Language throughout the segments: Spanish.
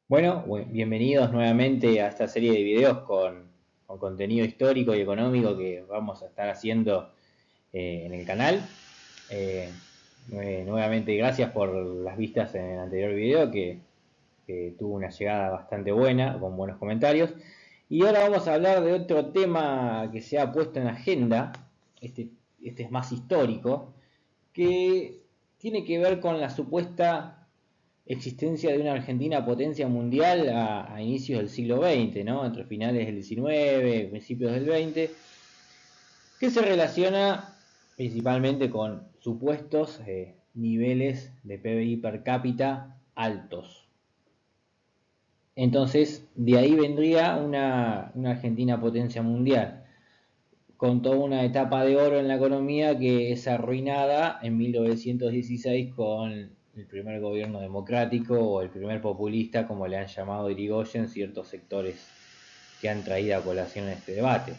Bienvenidos nuevamente a esta serie de videos con contenido histórico y económico que vamos a estar haciendo en el canal. Nuevamente gracias por las vistas en el anterior video que tuvo una llegada bastante buena, con buenos comentarios. Y ahora vamos a hablar de otro tema que se ha puesto en la agenda, este es más histórico, que tiene que ver con la supuesta existencia de una Argentina potencia mundial a inicios del siglo XX, ¿no? Entre finales del XIX, principios del XX, que se relaciona principalmente con supuestos niveles de PBI per cápita altos. Entonces, de ahí vendría una Argentina potencia mundial, con toda una etapa de oro en la economía que es arruinada en 1916 con el primer gobierno democrático o el primer populista, como le han llamado Irigoyen ciertos sectores que han traído a colación este debate.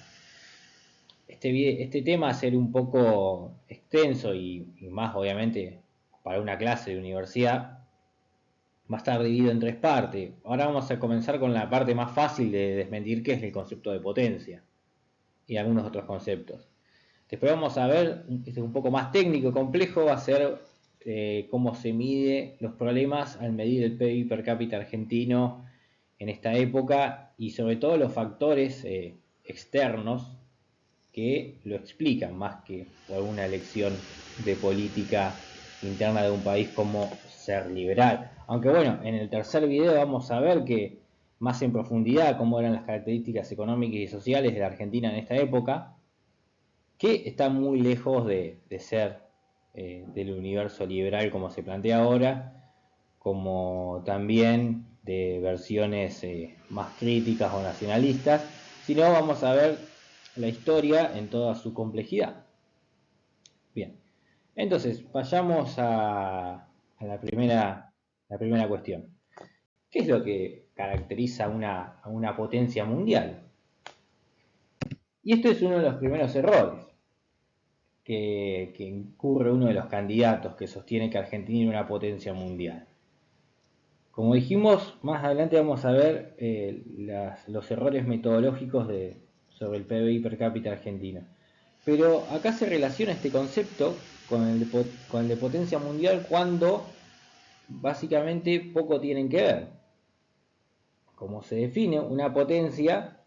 Este tema, a ser un poco extenso y más obviamente para una clase de universidad, va a estar dividido en tres partes. Ahora vamos a comenzar con la parte más fácil de desmentir, que es el concepto de potencia y algunos otros conceptos. Después vamos a ver, un poco más técnico y complejo, va a ser cómo se mide los problemas al medir el PIB per cápita argentino en esta época y sobre todo los factores externos que lo explican más que por alguna elección de política interna de un país como ser liberal. Aunque bueno, en el tercer video vamos a ver que más en profundidad cómo eran las características económicas y sociales de la Argentina en esta época, que está muy lejos de ser del universo liberal como se plantea ahora, como también de versiones más críticas o nacionalistas, sino vamos a ver la historia en toda su complejidad. Bien, entonces vayamos a la primera cuestión. ¿Qué es lo que caracteriza a una potencia mundial? Y esto es uno de los primeros errores que incurre uno de los candidatos que sostiene que Argentina es una potencia mundial. Como dijimos, más adelante vamos a ver los errores metodológicos sobre el PBI per cápita argentino. Pero acá se relaciona este concepto con el de potencia mundial cuando básicamente poco tienen que ver. Como se define, una potencia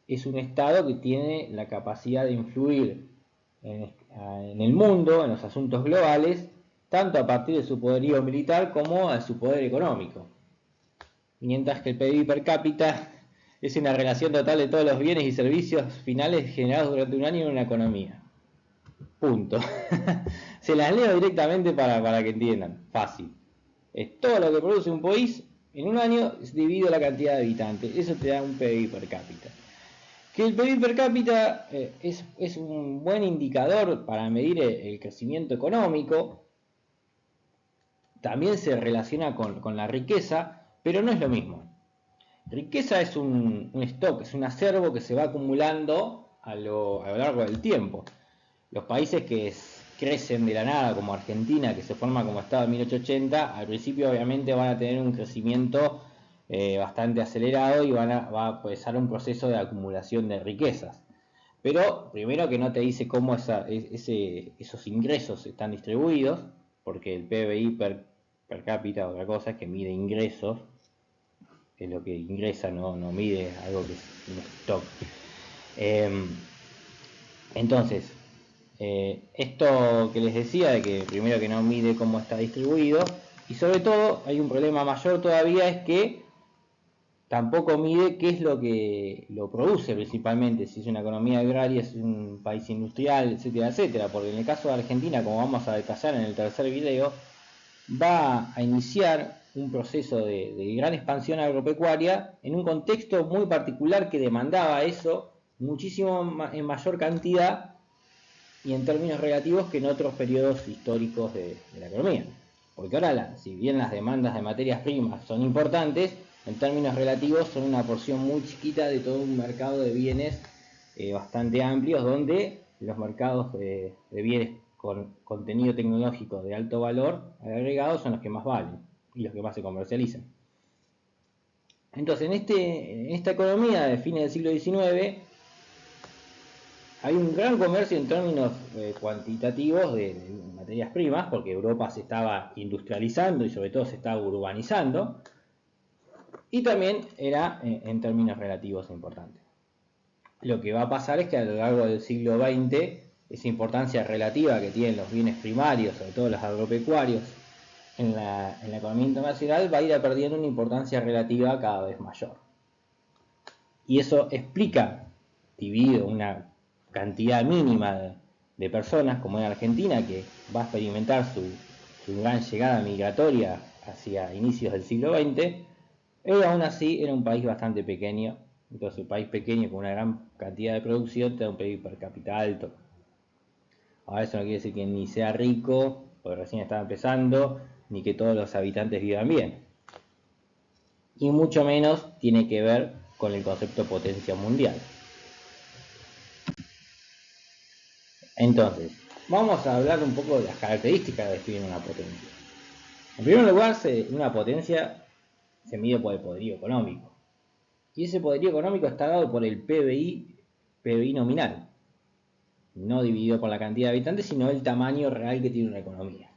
es un estado que tiene la capacidad de influir en el mundo, en los asuntos globales, tanto a partir de su poderío militar como de su poder económico. Mientras que el PIB per cápita es una relación total de todos los bienes y servicios finales generados durante un año en una economía. Punto. Se las leo directamente para que entiendan. Fácil. Es todo lo que produce un país en un año dividido la cantidad de habitantes. Eso te da un PIB per cápita. Que el PIB per cápita es un buen indicador para medir el crecimiento económico. También se relaciona con la riqueza, pero no es lo mismo. Riqueza es un stock, es un acervo que se va acumulando a lo largo del tiempo. Los países que crecen de la nada, como Argentina, que se forma como Estado en 1880, al principio obviamente van a tener un crecimiento bastante acelerado y va a empezar un proceso de acumulación de riquezas. Pero primero que no te dice cómo esos ingresos están distribuidos, porque el PBI per cápita, otra cosa, es que mide ingresos, que es lo que ingresa, no mide algo que es un stock. Entonces, esto que les decía, de que primero que no mide cómo está distribuido, y sobre todo hay un problema mayor todavía, es que tampoco mide qué es lo que lo produce principalmente, si es una economía agraria, si es un país industrial, etcétera, etcétera, porque en el caso de Argentina, como vamos a detallar en el tercer video, va a iniciar un proceso de gran expansión agropecuaria en un contexto muy particular que demandaba eso muchísimo en mayor cantidad y en términos relativos que en otros periodos históricos de la economía. Porque ahora, si bien las demandas de materias primas son importantes, en términos relativos son una porción muy chiquita de todo un mercado de bienes bastante amplios, donde los mercados de bienes con contenido tecnológico de alto valor agregado son los que más valen y los que más se comercializan. Entonces, en esta economía de fines del siglo XIX hay un gran comercio en términos cuantitativos de materias primas, porque Europa se estaba industrializando y sobre todo se estaba urbanizando, y también era en términos relativos importante. Lo que va a pasar es que a lo largo del siglo XX, esa importancia relativa que tienen los bienes primarios, sobre todo los agropecuarios, en la economía internacional, va a ir perdiendo una importancia relativa cada vez mayor. Y eso explica, dividido una cantidad mínima de personas, como en Argentina, que va a experimentar su gran llegada migratoria hacia inicios del siglo XX, pero aún así era un país bastante pequeño. Entonces, un país pequeño con una gran cantidad de producción te da un PIB per cápita alto. Ahora, eso no quiere decir que ni sea rico, porque recién estaba empezando, ni que todos los habitantes vivan bien. Y mucho menos tiene que ver con el concepto de potencia mundial. Entonces, vamos a hablar un poco de las características de definir una potencia. En primer lugar, una potencia se mide por el poderío económico. Y ese poderío económico está dado por el PBI nominal. No dividido por la cantidad de habitantes, sino el tamaño real que tiene una economía.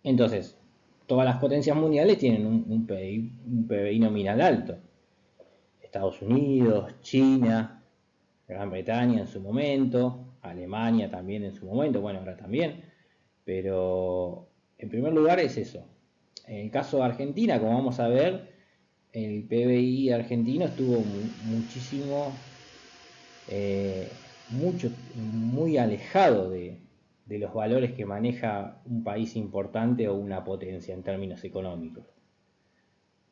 Entonces, todas las potencias mundiales tienen un PBI nominal alto. Estados Unidos, China, Gran Bretaña en su momento, Alemania también en su momento, bueno, ahora también, pero en primer lugar es eso. En el caso de Argentina, como vamos a ver, el PBI argentino estuvo muchísimo, muy alejado de los valores que maneja un país importante o una potencia en términos económicos.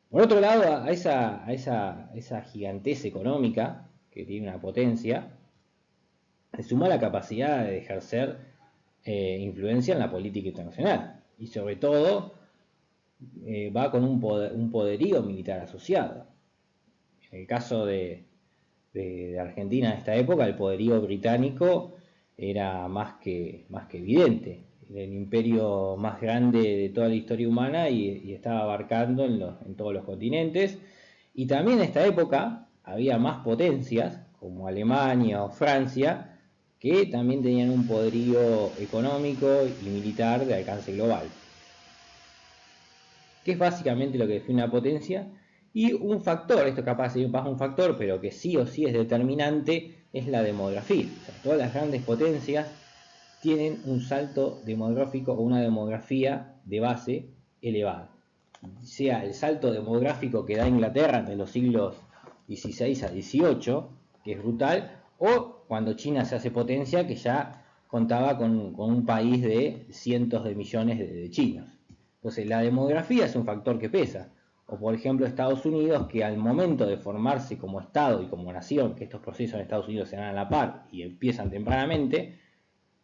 Por otro lado, a esa gigantez económica que tiene una potencia, se suma la capacidad de ejercer influencia en la política internacional y sobre todo va con un poderío militar asociado. En el caso de Argentina en esta época, el poderío británico era más que evidente. Era el imperio más grande de toda la historia humana y estaba abarcando en todos los continentes. Y también en esta época había más potencias, como Alemania o Francia, que también tenían un poderío económico y militar de alcance global, que es básicamente lo que define una potencia. Y un factor, esto capaz de ser un factor, pero que sí o sí es determinante, es la demografía. O sea, todas las grandes potencias tienen un salto demográfico o una demografía de base elevada. Sea el salto demográfico que da Inglaterra entre los siglos XVI a XVIII, que es brutal, o cuando China se hace potencia, que ya contaba con un país de cientos de millones de chinos. Entonces la demografía es un factor que pesa. O por ejemplo Estados Unidos, que al momento de formarse como Estado y como nación, que estos procesos en Estados Unidos se dan a la par y empiezan tempranamente,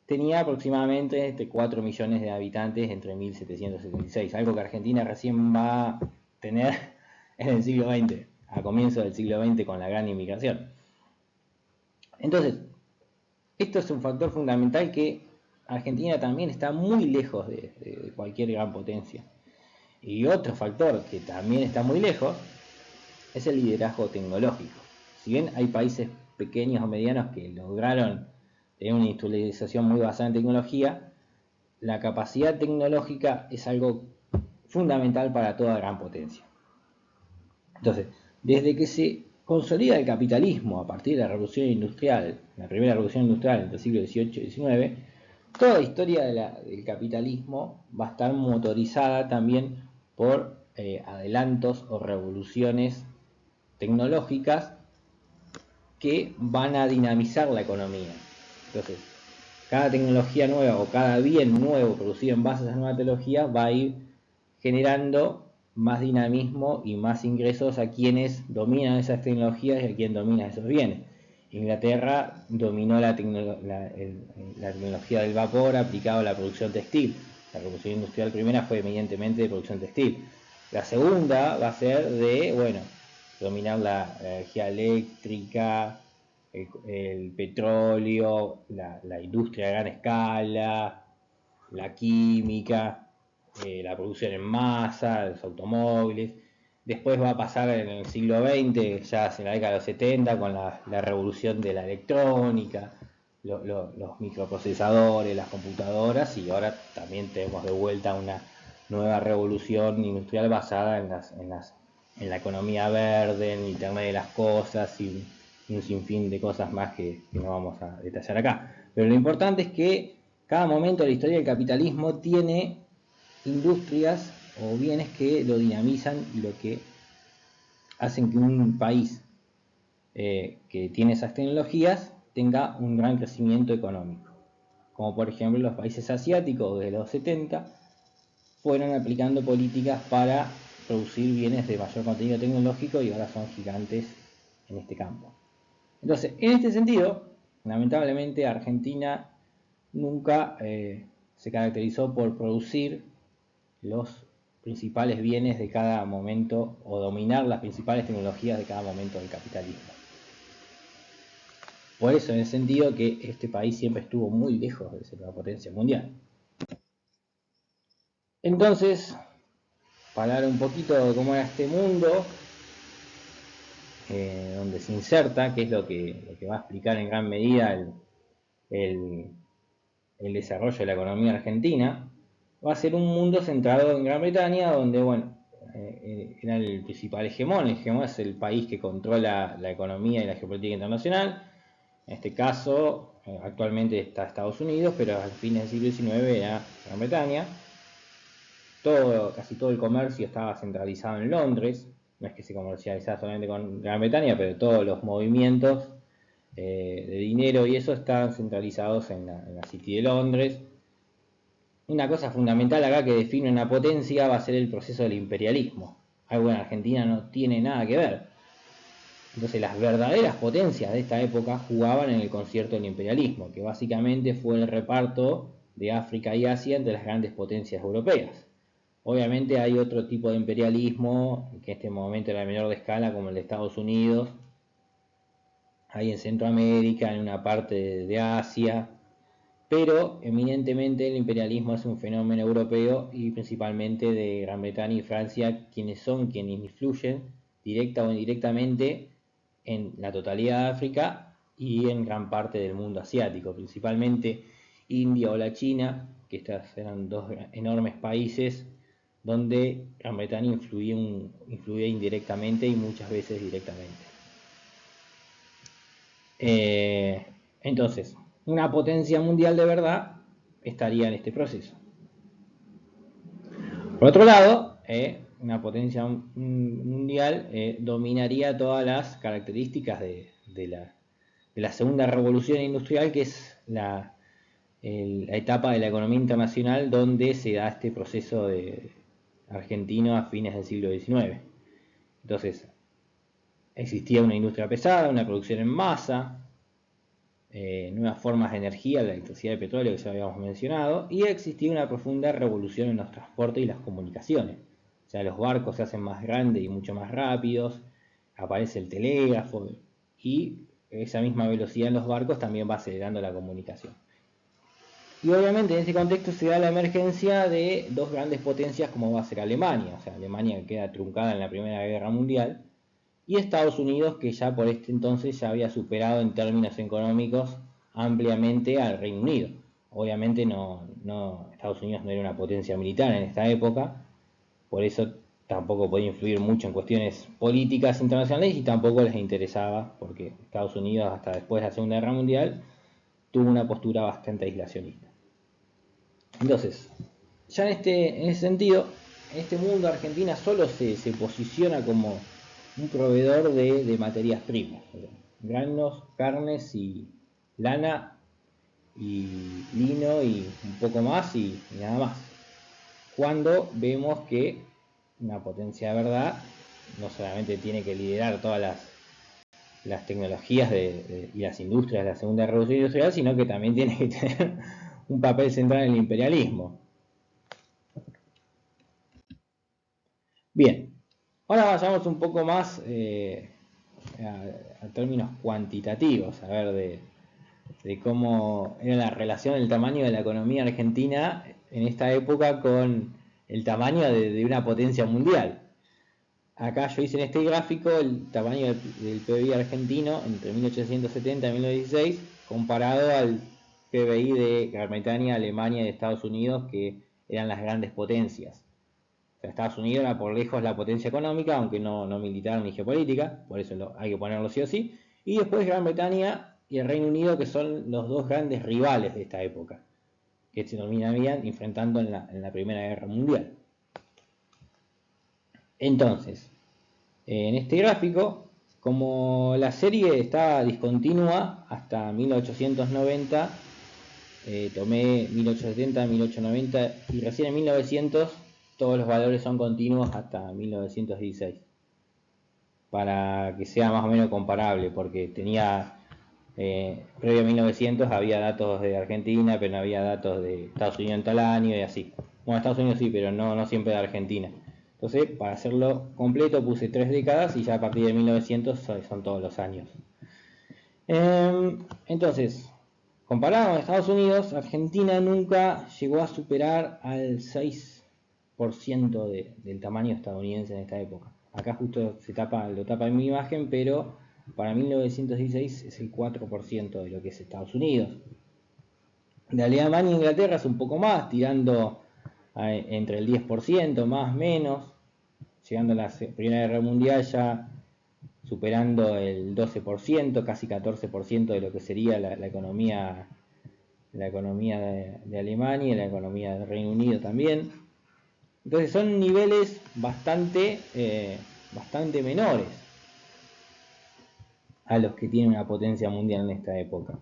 tenía aproximadamente 4 millones de habitantes entre 1776, algo que Argentina recién va a tener en el siglo XX, a comienzos del siglo XX con la gran inmigración. Entonces, esto es un factor fundamental que Argentina también está muy lejos de cualquier gran potencia. Y otro factor que también está muy lejos es el liderazgo tecnológico. Si bien hay países pequeños o medianos que lograron tener una industrialización muy basada en tecnología, la capacidad tecnológica es algo fundamental para toda gran potencia. Entonces, desde que se consolida el capitalismo a partir de la revolución industrial, la primera revolución industrial entre el siglo XVIII y XIX, toda la historia del capitalismo va a estar motorizada también por adelantos o revoluciones tecnológicas que van a dinamizar la economía. Entonces, cada tecnología nueva o cada bien nuevo producido en base a esa nueva tecnología va a ir generando más dinamismo y más ingresos a quienes dominan esas tecnologías y a quien domina esos bienes. Inglaterra dominó la tecnología del vapor aplicado a la producción textil. La revolución industrial primera fue eminentemente de producción textil. La segunda va a ser de, dominar la energía eléctrica, el petróleo, la industria a gran escala, la química, la producción en masa, los automóviles. Después va a pasar en el siglo XX, ya en la década de los 70, con la revolución de la electrónica, los microprocesadores, las computadoras, y ahora también tenemos de vuelta una nueva revolución industrial basada en la economía verde, en Internet de las cosas y un sinfín de cosas más que no vamos a detallar acá. Pero lo importante es que cada momento de la historia del capitalismo tiene industrias o bienes que lo dinamizan y lo que hacen que un país que tiene esas tecnologías tenga un gran crecimiento económico. Como por ejemplo los países asiáticos de los 70 fueron aplicando políticas para producir bienes de mayor contenido tecnológico y ahora son gigantes en este campo. Entonces, en este sentido, lamentablemente Argentina nunca se caracterizó por producir los principales bienes de cada momento o dominar las principales tecnologías de cada momento del capitalismo. Por eso, en el sentido que este país siempre estuvo muy lejos de ser una potencia mundial. Entonces, para hablar un poquito de cómo era este mundo, donde se inserta, que es lo que va a explicar en gran medida el desarrollo de la economía argentina, va a ser un mundo centrado en Gran Bretaña, donde, bueno, era el principal hegemón. El hegemón es el país que controla la economía y la geopolítica internacional. En este caso, actualmente está Estados Unidos, pero a fines del siglo XIX era Gran Bretaña. Casi todo el comercio estaba centralizado en Londres. No es que se comercializaba solamente con Gran Bretaña, pero todos los movimientos de dinero y eso estaban centralizados en la City de Londres. Una cosa fundamental acá que define una potencia va a ser el proceso del imperialismo. Algo en Argentina no tiene nada que ver. Entonces las verdaderas potencias de esta época jugaban en el concierto del imperialismo, que básicamente fue el reparto de África y Asia entre las grandes potencias europeas. Obviamente hay otro tipo de imperialismo, que en este momento era de menor de escala, como el de Estados Unidos, hay en Centroamérica, en una parte de Asia, pero eminentemente el imperialismo es un fenómeno europeo y principalmente de Gran Bretaña y Francia, quienes influyen directa o indirectamente en la totalidad de África y en gran parte del mundo asiático, principalmente India o la China, que estas eran dos enormes países donde Gran Bretaña influía indirectamente y muchas veces directamente. Entonces, una potencia mundial de verdad estaría en este proceso. Por otro lado, una potencia mundial dominaría todas las características de la segunda revolución industrial, que es la etapa de la economía internacional donde se da este proceso argentino a fines del siglo XIX. Entonces, existía una industria pesada, una producción en masa, nuevas formas de energía, la electricidad y el petróleo que ya habíamos mencionado, y existía una profunda revolución en los transportes y las comunicaciones. O sea, los barcos se hacen más grandes y mucho más rápidos, aparece el telégrafo y esa misma velocidad en los barcos también va acelerando la comunicación. Y obviamente en ese contexto se da la emergencia de dos grandes potencias como va a ser Alemania, o sea, Alemania que queda truncada en la Primera Guerra Mundial, y Estados Unidos, que ya por este entonces ya había superado en términos económicos ampliamente al Reino Unido. Obviamente Estados Unidos no era una potencia militar en esta época, por eso tampoco podía influir mucho en cuestiones políticas internacionales y tampoco les interesaba, porque Estados Unidos hasta después de la Segunda Guerra Mundial tuvo una postura bastante aislacionista. Entonces, ya en ese sentido, en este mundo Argentina solo se posiciona como un proveedor de materias primas, granos, carnes y lana y lino y un poco más y nada más. Cuando vemos que una potencia de verdad no solamente tiene que liderar todas las tecnologías y las industrias de la segunda revolución industrial, sino que también tiene que tener un papel central en el imperialismo. Bien, ahora vayamos un poco más a términos cuantitativos, a ver de cómo era la relación del tamaño de la economía argentina en esta época con el tamaño de una potencia mundial. acá yo hice en este gráfico el tamaño del PBI argentino entre 1870 y 1916 comparado al PBI de Gran Bretaña, Alemania y Estados Unidos, que eran las grandes potencias. O sea, Estados Unidos era por lejos la potencia económica, aunque no militar ni geopolítica, por eso hay que ponerlo sí o sí. Y después Gran Bretaña y el Reino Unido, que son los dos grandes rivales de esta época, que se terminarían enfrentando en la Primera Guerra Mundial. Entonces, en este gráfico, como la serie estaba discontinua hasta 1890, tomé 1870, 1890 y recién en 1900 todos los valores son continuos hasta 1916, para que sea más o menos comparable, porque tenía previo a 1900 había datos de Argentina, pero no había datos de Estados Unidos en tal año y así. Bueno, Estados Unidos sí, pero no siempre de Argentina. Entonces, para hacerlo completo puse 3 décadas y ya a partir de 1900 son todos los años. Entonces, comparado con Estados Unidos, Argentina nunca llegó a superar al 6% del tamaño estadounidense en esta época. Acá justo lo tapa en mi imagen, pero para 1916 es el 4% de lo que es Estados Unidos. De Alemania e Inglaterra es un poco más, tirando entre el 10%, más o menos, llegando a la Primera Guerra Mundial ya superando el 12%, casi 14% de lo que sería la economía de Alemania y la economía del Reino Unido también. Entonces son niveles bastante menores a los que tiene una potencia mundial en esta época.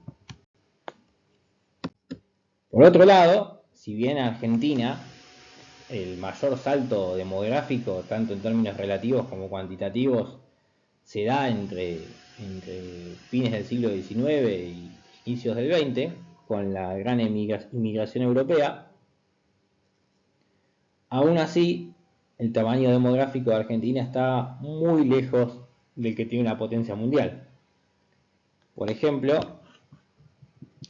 Por otro lado, si bien Argentina, el mayor salto demográfico, tanto en términos relativos como cuantitativos, se da entre fines del siglo XIX y inicios del XX, con la gran inmigración europea, aún así el tamaño demográfico de Argentina está muy lejos del que tiene una potencia mundial. Por ejemplo,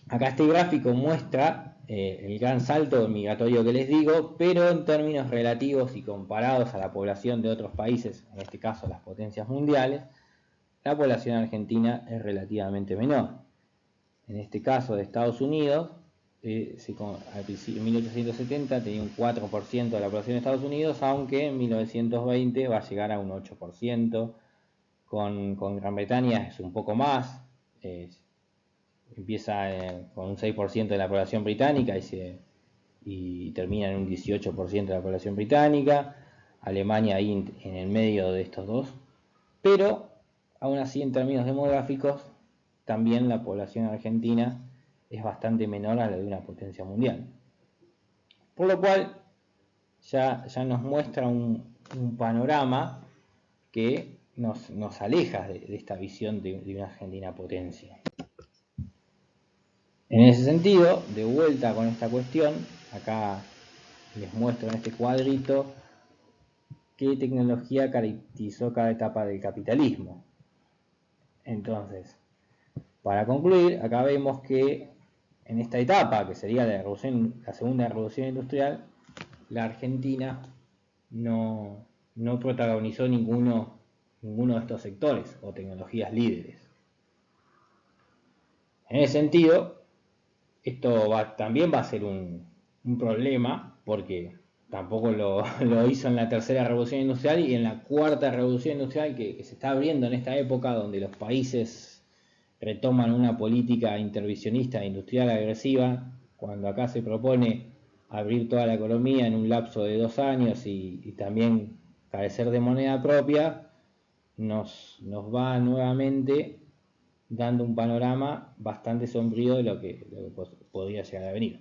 acá este gráfico muestra el gran salto migratorio que les digo, pero en términos relativos y comparados a la población de otros países, en este caso las potencias mundiales, la población argentina es relativamente menor. En este caso de Estados Unidos, en 1870 tenía un 4% de la población de Estados Unidos, aunque en 1920 va a llegar a un 8%, con Gran Bretaña es un poco más, empieza con un 6% de la población británica y termina en un 18% de la población británica, Alemania ahí en el medio de estos dos, pero aún así en términos demográficos también la población argentina es bastante menor a la de una potencia mundial. Por lo cual ya nos muestra un panorama que nos aleja de esta visión de una Argentina potencia. En ese sentido, de vuelta con esta cuestión, acá les muestro en este cuadrito qué tecnología caracterizó cada etapa del capitalismo. Entonces, para concluir, acá vemos que en esta etapa, que sería la segunda revolución industrial, la Argentina no protagonizó ninguno de estos sectores o tecnologías líderes. En ese sentido, esto también va a ser un problema, porque tampoco lo hizo en la tercera revolución industrial y en la cuarta revolución industrial que se está abriendo en esta época, donde los países retoman una política intervencionista e industrial agresiva, cuando acá se propone abrir toda la economía en un lapso de 2 años y también carecer de moneda propia, nos va nuevamente dando un panorama bastante sombrío de lo que podría llegar a venir.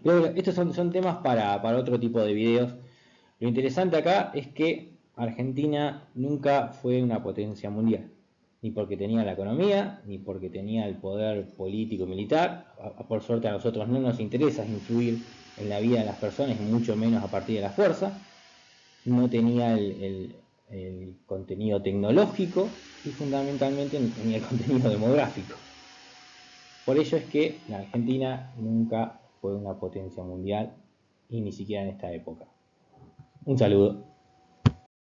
Pero estos son temas para otro tipo de videos. Lo interesante acá es que Argentina nunca fue una potencia mundial, ni porque tenía la economía, ni porque tenía el poder político y militar. Por suerte a nosotros no nos interesa influir en la vida de las personas, y mucho menos a partir de la fuerza. No tenía el contenido tecnológico y fundamentalmente no tenía el contenido demográfico. Por ello es que la Argentina nunca fue una potencia mundial y ni siquiera en esta época. Un saludo.